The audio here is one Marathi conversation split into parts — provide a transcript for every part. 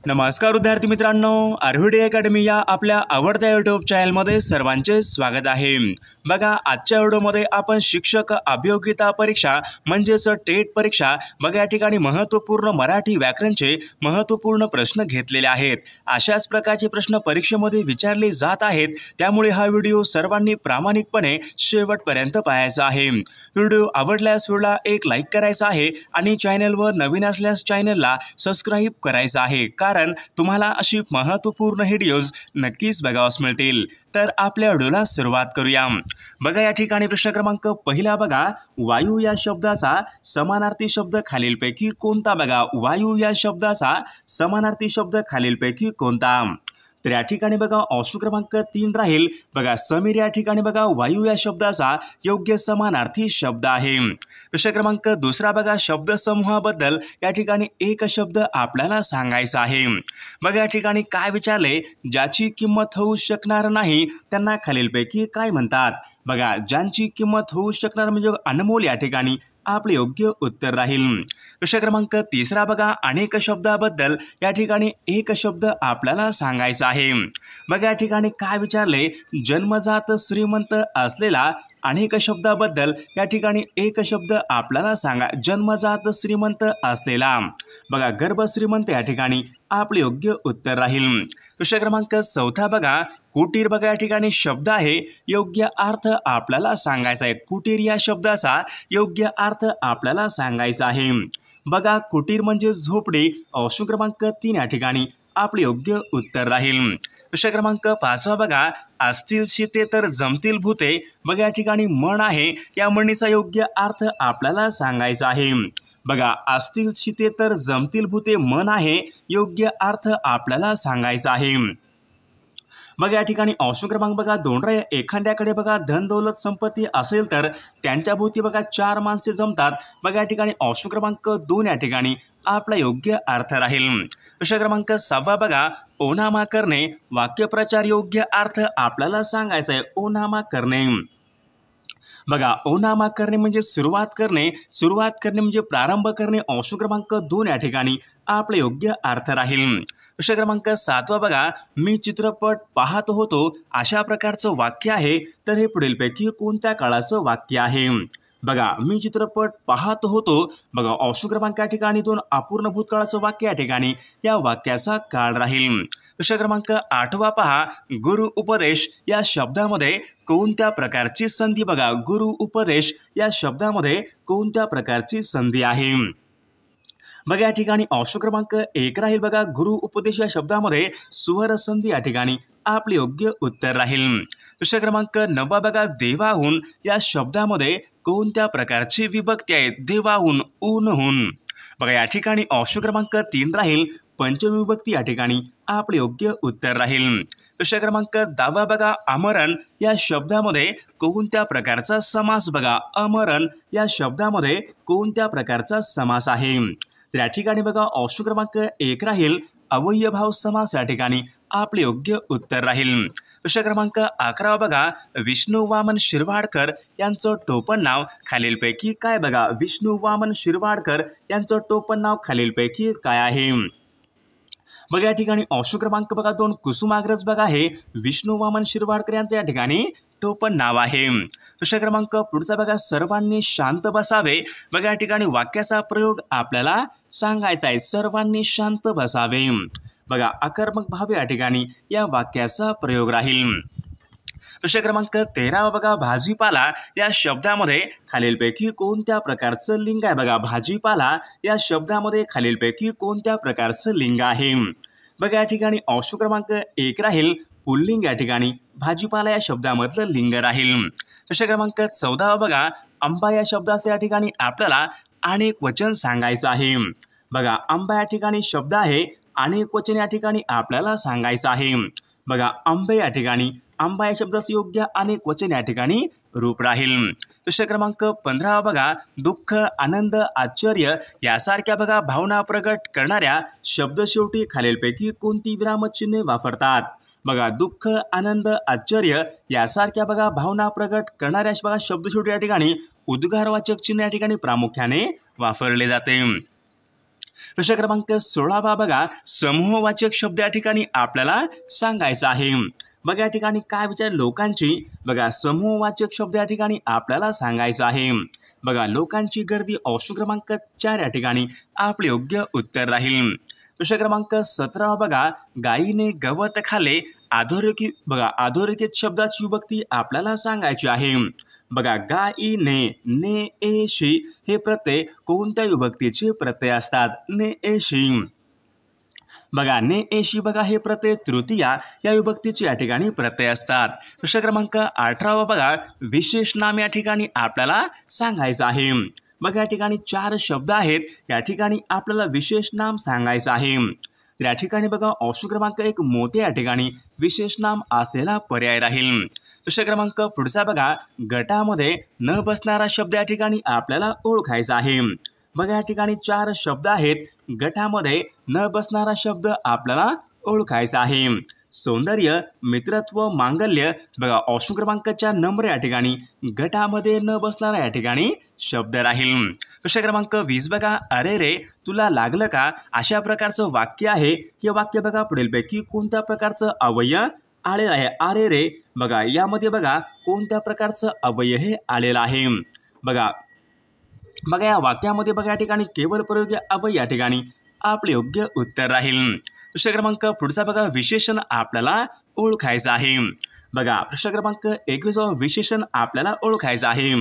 नमस्कार विद्यार्थी मित्रांनो, आरव्हीडी अकॅडमी या आपल्या आवडत्या यूट्यूब चॅनलमध्ये सर्वांचे स्वागत आहे। बघा, आजच्या व्हिडिओमध्ये आपण शिक्षक अभियोगिता परीक्षा म्हणजेच टेट परीक्षा बघा या ठिकाणी महत्त्वपूर्ण मराठी व्याकरणचे महत्त्वपूर्ण प्रश्न घेतलेले आहेत। अशाच प्रकारचे प्रश्न परीक्षेमध्ये विचारले जात आहेत, त्यामुळे हा व्हिडिओ सर्वांनी प्रामाणिकपणे शेवटपर्यंत पाहायचा आहे। व्हिडिओ आवडल्यास व्हिडिओला एक लाईक करायचा आहे आणि चॅनलवर नवीन असल्यास चॅनलला सबस्क्राइब करायचं आहे, कारण तुम्हाला अशी महत्त्वपूर्ण व्हिडिओज नक्कीच बघावयास मिळतील। तर आपल्या व्हिडिओला सुरुवात करूया। बघा या ठिकाणी प्रश्न क्रमांक पहिला बघा, वायू या शब्दाचा समानार्थी शब्द खालीलपैकी कोणता? बघा, वायू या शब्दाचा समानार्थी शब्द खालीलपैकी कोणता? तर या ठिकाणी बघा ऑप्शन क्रमांक 3 राहील। बघा, समीर या ठिकाणी बघा वायू या शब्दाचा योग्य समानार्थी शब्द आहे। प्रश्न क्रमांक दुसरा बघा, शब्द समूहाबद्दल या ठिकाणी एक शब्द आपल्याला सांगायचा आहे। बघा या ठिकाणी काय विचारले, ज्याची किंमत होऊ शकणार नाही त्यांना खालीलपैकी काय म्हणतात? बघा, ज्यांची किंमत होऊ शकणार म्हणजे अनमोल या ठिकाणी आपले योग्य उत्तर राहील। प्रश्न क्रमांक तिसरा बघा, अनेक शब्दाबद्दल या ठिकाणी एक शब्द आपल्याला सांगायचा आहे। बघा या ठिकाणी काय विचारले, जन्मजात श्रीमंत असलेला अनेक शब्दाबद्दल या ठिकाणी एक शब्द आपल्याला सांगा। जन्मजात श्रीमंत असलेला बघा गर्भ श्रीमंत या ठिकाणी आपले योग्य उत्तर राहील। प्रश्न क्रमांक चौथा बघा, कुटीर बघा या ठिकाणी शब्द आहे, योग्य अर्थ आपल्याला सांगायचा आहे। कुटीर या शब्दाचा योग्य अर्थ आपल्याला सांगायचा आहे। बघा, कुटीर म्हणजे झोपडी, ऑप्शन क्रमांक 3 या ठिकाणी आपले योग्य उत्तर राहील। प्रश्न क्रमांक 5 बघा, असतील शीते तर जमतील भूते बघा या ठिकाणी म्हण आहे, या म्हणीचा योग्य अर्थ आपल्याला सांगायचा आहे। बघा, असतील शीते तर जमतील भूते म्हण आहे, योग्य अर्थ आपल्याला सांगायचा आहे। बघा या ठिकाणी ऑप्शन क्रमांक बघा 2 राहील। एखाद्याकडे बघा धन दौलत संपत्ती असेल तर त्यांच्या भोवती बघा 4 माणसे जमतात। बघा या ठिकाणी ऑप्शन क्रमांक 2 या ठिकाणी आपला योग्य अर्थ राहील। प्रश्न क्रमांक 6 बघा, ओनामा करणे वाक्यप्रचार योग्य अर्थ आपल्याला सांगायचा आहे। ओनामा करणे बघा, ओनामा करणे म्हणजे सुरुवात करणे, सुरुवात करणे म्हणजे प्रारंभ करणे, ऑप्शन क्रमांक 2 या ठिकाणी आपले योग्य अर्थ राहील। प्रश्न क्रमांक 7 बघा, मी चित्रपट पाहत होतो अशा प्रकारचं वाक्य आहे, तर हे पुढीलपैकी कोणत्या काळाचं वाक्य आहे? बघा, मी चित्रपट पाहत होतो बघा ऑप्शन क्रमांक या ठिकाणी 2 अपूर्ण भूतकाळाचं वाक्य या ठिकाणी या वाक्याचा काळ राहील। प्रश्न क्रमांक 8 पहा, गुरु उपदेश या शब्दामध्ये कोणत्या प्रकारची संधी? बघा, गुरु उपदेश या शब्दामध्ये कोणत्या प्रकारची संधी आहे? बघा या ठिकाणी ऑप्शन क्रमांक 1 राहील। बघा, गुरु उपदेश या शब्दामध्ये सुवर संधी या ठिकाणी आपले योग्य उत्तर राहील। प्रश्न क्रमांक 9 बघा, देवाहून या शब्दामध्ये कोणत्या प्रकारची विभक्ती आहे? देवाहून, ऊनहून बघा या ठिकाणी ऑप्शन क्रमांक 3 राहील। पंचमी विभक्ती या ठिकाणी आपले योग्य उत्तर राहील। प्रश्न क्रमांक 10 बघा, आमरण या शब्दामध्ये कोणत्या प्रकारचा समास? बघा, आमरण या शब्दामध्ये कोणत्या प्रकारचा समास आहे? तर या ठिकाणी बघा ऑप्शन क्रमांक 1 राहील, अवयभाव समास या ठिकाणी आपले योग्य उत्तर राहील। प्रश्न क्रमांक 11 बघा, विष्णू वामन शिरवाडकर यांचं टोपण नाव खालीलपैकी काय? बघा, विष्णू वामन शिरवाडकर यांचं टोपण नाव खालीलपैकी काय आहे? बघा या ठिकाणी ऑप्शन क्रमांक बघा 2 कुसुमाग्रज बघा हे विष्णू वामन शिरवाडकर यांचं या ठिकाणी टोपण नाव आहे। प्रश्न क्रमांक पुढचा बघा, सर्वांनी शांत बसावे बघा या ठिकाणी वाक्याचा प्रयोग आपल्याला सांगायचा आहे। सर्वांनी शांत बसावे बघा आकर्मक भाव या ठिकाणी या वाक्याचा प्रयोग राहील। प्रश्न क्रमांक 13 बघा, भाजीपाला या शब्दामध्ये खालीलपैकी कोणत्या प्रकारचं लिंग आहे? बघा, भाजीपाला या शब्दामध्ये खालीलपैकी कोणत्या प्रकारचं लिंग आहे? बघा या ठिकाणी ऑप्शन क्रमांक 1 राहील, पुल्लिंग या ठिकाणी भाजीपाला या शब्दामधलं लिंग राहील। प्रश्न क्रमांक 14 बघा, आंबा या शब्दाचं या ठिकाणी आपल्याला अनेक वचन सांगायचं आहे। बघा, आंबा या ठिकाणी शब्द आहे, अनेक वचन या ठिकाणी आपल्याला सांगायचं आहे। बघा, आंबे या ठिकाणी आंबा या शब्दाचं योग्य अनेक वचन या ठिकाणी रूप राहील। प्रश्न क्रमांक 15 बघा, दुःख, आनंद, आश्चर्य यासारख्या बघा भावना प्रगट करणाऱ्या शब्द शेवटी खालीलपैकी कोणती विरामचिन्हे वापरतात? बघा, दुःख, आनंद, आश्चर्य यासारख्या बघा भावना प्रगट करणाऱ्या बघा शब्द शेवटी या ठिकाणी उद्गारवाचक चिन्ह या ठिकाणी प्रामुख्याने वापरले जाते। प्रश्न क्रमांक 16 बघा, समूहवाचक शब्द या ठिकाणी आपल्याला सांगायचा आहे। बघा या ठिकाणी काय विचार लोकांची, बघा समूहवाचक शब्द या ठिकाणी आपल्याला सांगायचा आहे। बघा लोकांची गर्दी ऑप्शन क्रमांक 4 या ठिकाणी आपले योग्य उत्तर राहील। प्रश्न क्रमांक 17 बघा, गायीने गवत खाल्ले, अधोरेखित बघा अधोरेखित शब्दाची विभक्ती आपल्याला सांगायची आहे। बघा गायीने, ने एशी हे प्रत्यय कोणत्या विभक्तीचे प्रत्यय असतात? ने एशी। बघा ने एशी बघा हे प्रत्यय तृतीया या विभक्तीचे या ठिकाणी प्रत्यय असतात। प्रश्न क्रमांक 18 बघा, विशेष नाम या ठिकाणी आपल्याला सांगायचं आहे। बघा या ठिकाणी 4 शब्द आहेत, या ठिकाणी आपल्याला विशेष नाम सांगायचं आहे। तर या ठिकाणी बघा ऑप्शन क्रमांक 1 मोठे या ठिकाणी विशेष नाम असलेला पर्याय राहील। प्रश्न क्रमांक पुढचा बघा, गटामध्ये न बसणारा शब्द या ठिकाणी आपल्याला ओळखायचा आहे। बघा या ठिकाणी 4 शब्द आहेत, गटामध्ये न बसणारा शब्द आपल्याला ओळखायचा आहे। सौंदर्य, मित्रत्व, मांगल्य बघा ऑप्शन क्रमांक 4 नंबर या ठिकाणी गटामध्ये न बसणारा या ठिकाणी शब्द राहील। प्रश्न क्रमांक 20 बघा, अरे रे तुला लागलं का, अशा प्रकारचं वाक्य आहे। हे वाक्य बघा पुढीलपैकी कोणत्या प्रकारचं अव्यय आलेलं आहे? अरे रे बघा यामध्ये बघा कोणत्या प्रकारचं अव्यय हे आलेलं आहे? बघा या वाक्यामध्ये बघा या ठिकाणी केवळ प्रयोगी अव्यय या ठिकाणी आपले योग्य उत्तर राहील। प्रश्न क्रमांक पुढचा बघा, विशेषण आपल्याला ओळखायचं आहे। बघा प्रश्न क्रमांक 21 विशेषण आपल्याला ओळखायचं आहे।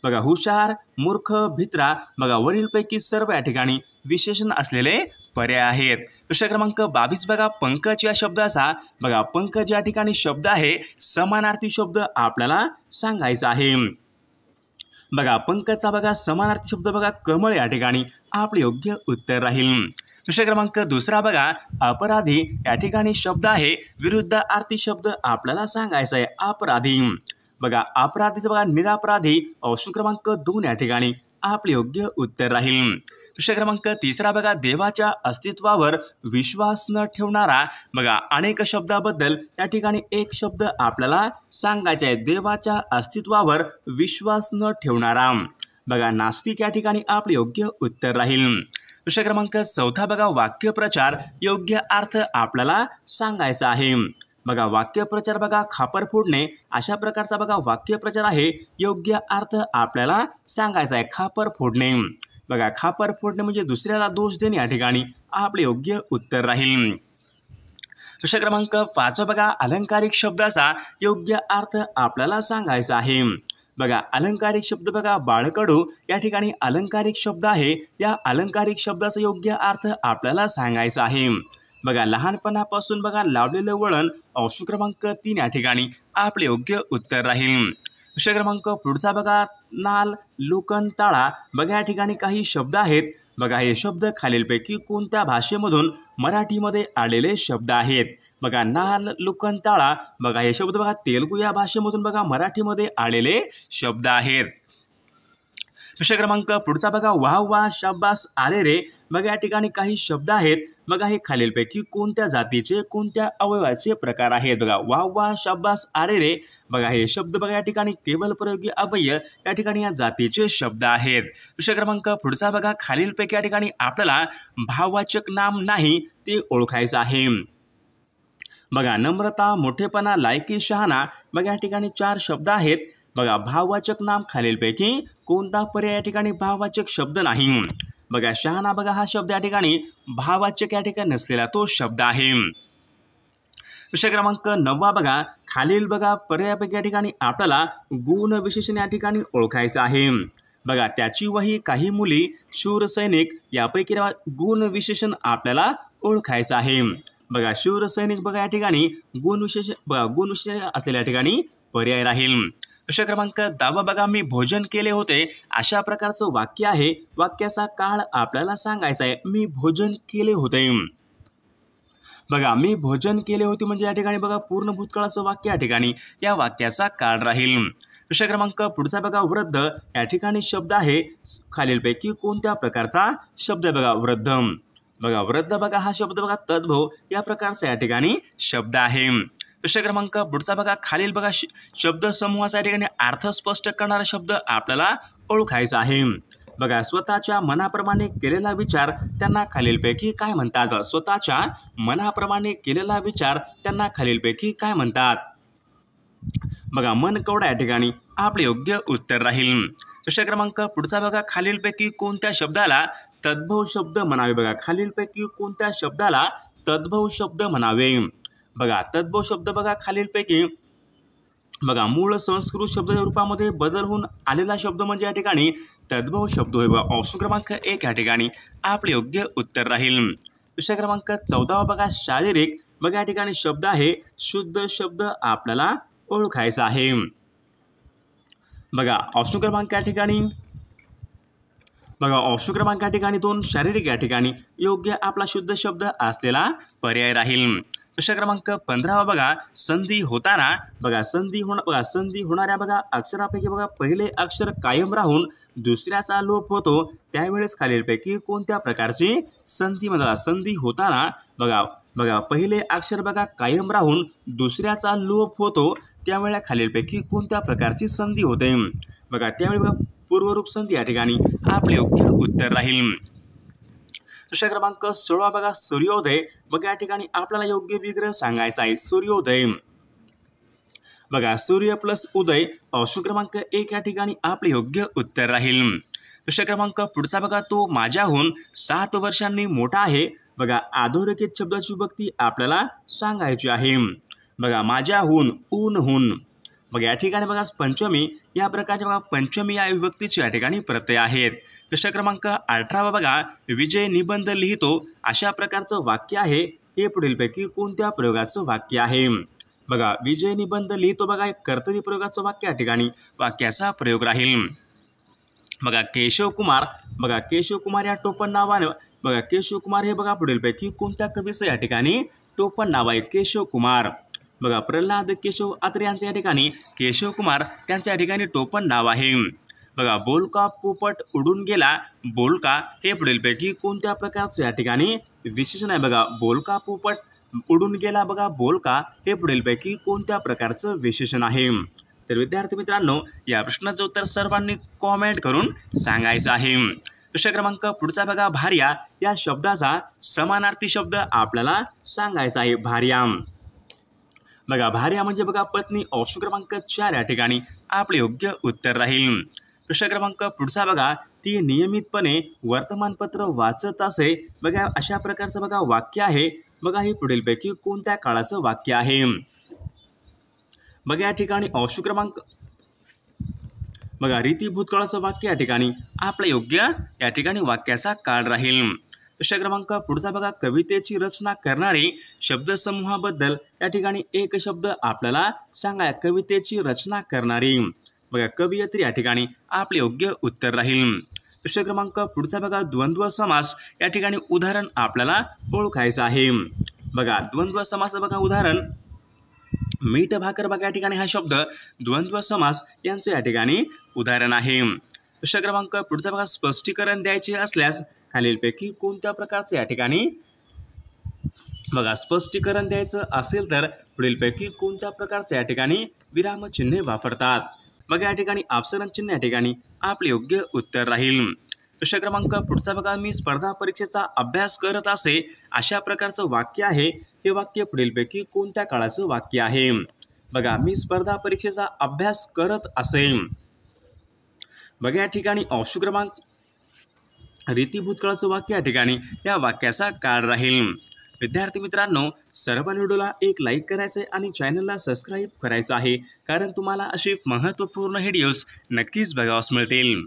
बघा हुशार, मूर्ख, भित्रा बघा वरीलपैकी सर्व या ठिकाणी विशेषण असलेले पर्याय आहेत। प्रश्न क्रमांक 22 बघा, पंकज या शब्दाचा बघा पंकज या ठिकाणी शब्द आहे, समानार्थी शब्द आपल्याला सांगायचा आहे। बघा पंकजचा बघा समानार्थी शब्द बघा कमळ या ठिकाणी आपले योग्य उत्तर राहील। प्रश्न क्रमांक 2 बघा, अपराधी या ठिकाणी शब्द आहे, विरुद्धार्थी शब्द आपल्याला सांगायचा आहे। अपराधी बघा अपराधीचं बघा निरपराधी ऑप्शन क्रमांक 2 या ठिकाणी आपले योग्य उत्तर राहील। प्रश्न क्रमांक 3 बघा, देवाच्या अस्तित्वावर विश्वास न ठेवणारा बघा अनेक शब्दाबद्दल या ठिकाणी एक शब्द आपल्याला सांगायचा आहे। देवाच्या अस्तित्वावर विश्वास न ठेवणारा बघा नास्तिक या ठिकाणी आपले योग्य उत्तर राहील। प्रश्न क्रमांक 4 बघा, वाक्यप्रचार योग्य अर्थ आपल्याला सांगायचा आहे। बघा वाक्यप्रचार बघा खापर फोडणे अशा प्रकारचा बघा वाक्यप्रचार आहे, योग्य अर्थ आपल्याला सांगायचा आहे खापर फोडणे। बघा खापर फोडणे म्हणजे दुसऱ्याला दोष देणे या ठिकाणी आपले योग्य उत्तर राहील। प्रश्न क्रमांक 5 बघा, अलंकारिक शब्दाचा योग्य अर्थ आपल्याला सांगायचा आहे। बघा अलंकारिक शब्द बघा बाळकडू या ठिकाणी अलंकारिक शब्द आहे, या अलंकारिक शब्दाचा योग्य अर्थ आपल्याला सांगायचा आहे। बघा लहानपणापासून बघा लावलेलं वळण ऑप्शन क्रमांक 3 या ठिकाणी आपले योग्य उत्तर राहील। प्रश्न क्रमांक पुढचा बघा, नाल, लुकन, ताळा बघा या ठिकाणी काही शब्द आहेत। बघा हे शब्द खालीलपैकी कोणत्या भाषेमधून मराठीमध्ये आलेले शब्द आहेत? बघा नाल, लुकन, ताळा बघा हे शब्द बघा तेलुगू या भाषेमधून बघा मराठीमध्ये आलेले शब्द आहेत। प्रश्न क्रमांक पुढचा बघा, वाह वाह, शाबास, आरे रे बघा या ठिकाणी काही शब्द आहेत। बघा हे खालीलपैकी कोणत्या जातीचे कोणत्या अवयवाचे प्रकार आहेत? बघा वाह वाह, शाबास, आरे रे बघा हे शब्द बघा या ठिकाणी केवळ प्रयोगी अव्यय या ठिकाणी या जातीचे शब्द आहेत। प्रश्न क्रमांक पुढचा बघा, खालीलपैकी या ठिकाणी आपल्याला भाववाचक नाम नाही ते ओळखायचं आहे। बघा नम्रता, मोठेपणा, लायकी, शहाणा बघा या ठिकाणी 4 शब्द आहेत। बघा भाववाचक नाम खालीलपैकी कोणता पर्याय या ठिकाणी भाववाचक शब्द नाही? बघा शहाणा बघा हा शब्द या ठिकाणी भाववाचक या ठिकाणी नसलेला तो शब्द आहे। प्रश्न क्रमांक 9 बघा, खालील बघा पर्यायापैकी या ठिकाणी आपल्याला गुण विशेषण या ठिकाणी ओळखायचं आहे। बघा त्याची वही, काही मुली, शूर सैनिक यापैकी गुण विशेषण आपल्याला ओळखायचं आहे। बघा शूर सैनिक बघा या ठिकाणी गुण विशेषण असलेल्या ठिकाणी पर्याय राहील। प्रश्न क्रमांक 10 बघा, मी भोजन केले होते अशा प्रकारचं वाक्य आहे, वाक्याचा काळ आपल्याला सांगायचा आहे। मी भोजन केले होते बघा मी भोजन केले होते म्हणजे या ठिकाणी बघा पूर्ण भूतकाळाचं वाक्य या ठिकाणी या वाक्याचा काळ राहील। प्रश्न क्रमांक पुढचा बघा, वृद्ध या ठिकाणी शब्द आहे, खालीलपैकी कोणत्या प्रकारचा शब्द बघा वृद्ध? बघा वृद्ध बघा हा शब्द बघा तद्भव या प्रकारचा या ठिकाणी शब्द आहे। प्रश्न क्रमांक पुढचा बघा, खालील बघा शब्द समूहाचा या ठिकाणी अर्थ स्पष्ट करणारा शब्द आपल्याला ओळखायचा आहे। बघा स्वतःच्या मनाप्रमाणे केलेला विचार त्यांना खालीलपैकी काय म्हणतात? स्वतःच्या मनाप्रमाणे केलेला विचार त्यांना खालीलपैकी काय म्हणतात? बघा मनकवडा या ठिकाणी आपले योग्य उत्तर राहील. प्रश्न क्रमांक पुढचा बघा, खालीलपैकी कोणत्या शब्दाला तद्भव शब्द म्हणावे? बघा खालीलपैकी कोणत्या शब्दाला तद्भव शब्द म्हणावे? बघा तद्भव शब्द बघा खालीलपैकी बघा मूळ संस्कृत शब्दाच्या रूपामध्ये बदल होऊन आलेला शब्द म्हणजे या ठिकाणी तद्भव शब्द होय. बघा ऑप्शन क्रमांक 1 या ठिकाणी आपले योग्य उत्तर राहील. विषय क्रमांक 14 बघा शारीरिक. बघा या ठिकाणी शब्द आहे शुद्ध शब्द आपल्याला ओळखायचा आहे. बघा ऑप्शन क्रमांक या ठिकाणी बघा ऑप्शन क्रमांक या ठिकाणी 2 शारीरिक या ठिकाणी योग्य आपला शुद्ध शब्द असलेला पर्याय राहील. प्रश्न क्रमांक 15 बघा संधी होताना. बघा संधी होणाऱ्या बघा अक्षरापैकी बघा पहिले अक्षर कायम राहून दुसऱ्याचा लोप होतो त्यावेळेस खालीलपैकी कोणत्या प्रकारची संधी म्हणतात? संधी होताना बघा पहिले अक्षर बघा कायम राहून दुसऱ्याचा लोप होतो त्यावेळेला खालीलपैकी कोणत्या प्रकारची संधी होते? बघा त्यावेळी बघा पूर्वरूप संधी या ठिकाणी आपले योग्य उत्तर राहील. प्रश्न क्रमांक 16 बघा सूर्योदय. बघा या ठिकाणी आपल्याला योग्य विग्रह सांगायचा आहे. सूर्योदय बघा सूर्य प्लस उदय ऑप्शन क्रमांक 1 या ठिकाणी आपले योग्य उत्तर राहील. प्रश्न क्रमांक पुढचा बघा तो माझ्याहून 7 वर्षांनी मोठा आहे. बघा अधोरेखित शब्दाची विभक्ती आपल्याला सांगायची आहे. बघा माझ्याहून ऊनहून. बघा या ठिकाणी बघा पंचमी या प्रकारच्या बघा पंचमी या विभक्तीचे या ठिकाणी प्रत्यय आहेत. प्रश्न क्रमांक 18 बघा विजय निबंध लिहितो अशा प्रकारचं वाक्य आहे. हे पुढीलपैकी कोणत्या प्रयोगाचं वाक्य आहे? बघा विजय निबंध लिहितो बघा एक कर्तरी प्रयोगाचं वाक्य या ठिकाणी वाक्याचा प्रयोग राहील. बघा केशव कुमार या टोपण नावाने बघा केशव कुमार हे बघा पुढीलपैकी कोणत्या कवीचं या ठिकाणी टोपण नाव आहे? केशव कुमार. बघा प्रल्हाद केशव अत्रे यांचे या ठिकाणी केशव कुमार त्यांच्या या ठिकाणी टोपण नाव आहे. बघा बोलका पोपट उडून गेला. बोलका हे पुढीलपैकी कोणत्या प्रकारचं या ठिकाणी विशेषण आहे? बघा बोलका पोपट उडून गेला. बघा बोलका हे पुढीलपैकी कोणत्या प्रकारचं विशेषण आहे? तर विद्यार्थी मित्रांनो या प्रश्नाचं उत्तर सर्वांनी कॉमेंट करून सांगायचं आहे. प्रश्न क्रमांक पुढचा बघा भार्या या शब्दाचा समानार्थी शब्द आपल्याला सांगायचा आहे. भार्या बघा भार्या म्हणजे बघा पत्नी ऑप्शन क्रमांक 4 या ठिकाणी आपले योग्य उत्तर राहील. प्रश्न क्रमांक पुढचा बघा ती नियमितपणे वर्तमानपत्र वाचत असे. बघा अशा प्रकारचं बघा वाक्य आहे. बघा हे पुढीलपैकी कोणत्या काळाचं वाक्य आहे? बघा या ठिकाणी ऑप्शन क्रमांक बघा रीती भूतकाळाचं वाक्य या ठिकाणी आपलं योग्य या ठिकाणी वाक्याचा काळ राहील. प्रश्न क्रमांक पुढचा बघा कवितेची रचना करणारे शब्दसमूहाबद्दल या ठिकाणी एक शब्द आपल्याला सांगा. कवितेची रचना करणारी बघा कवयित्री या ठिकाणी आपले योग्य उत्तर राहील. प्रश्न क्रमांक पुढचा बघा द्वंद्व समास या ठिकाणी उदाहरण आपल्याला ओळखायचं आहे. बघा द्वंद्व समास बघा उदाहरण मीठ भाकर. बघा या ठिकाणी हा शब्द द्वंद्व समास यांचे या ठिकाणी उदाहरण आहे. प्रश्न क्रमांक पुढचा बघा स्पष्टीकरण द्यायचे असल्यास खालीलपैकी कोणत्या प्रकारचे या ठिकाणी बघा स्पष्टीकरण द्यायचं असेल तर पुढीलपैकी कोणत्या प्रकारचे या ठिकाणी विरामचिन्हे वापरतात? बघा या ठिकाणी अपसरण चिन्ह या ठिकाणी आपले योग्य उत्तर राहील. प्रश्न क्रमांक पुढचा बघा मी स्पर्धा परीक्षेचा अभ्यास करत असे अशा प्रकारचं वाक्य आहे. हे वाक्य पुढीलपैकी कोणत्या काळाचं वाक्य आहे? बघा मी स्पर्धा परीक्षेचा अभ्यास करत असे. बघा या ठिकाणी ऑप्शन क्रमांक रीती भूतकाळाचं वाक्य या ठिकाणी या वाक्याचा काळ राहील. विद्यार्थी मित्रांनो सर्वांनी व्हिडिओला एक लाईक करायचं आहे आणि चॅनलला सबस्क्राईब करायचं आहे कारण तुम्हाला असे महत्त्वपूर्ण व्हिडिओज नक्कीच बघावयास मिळतील.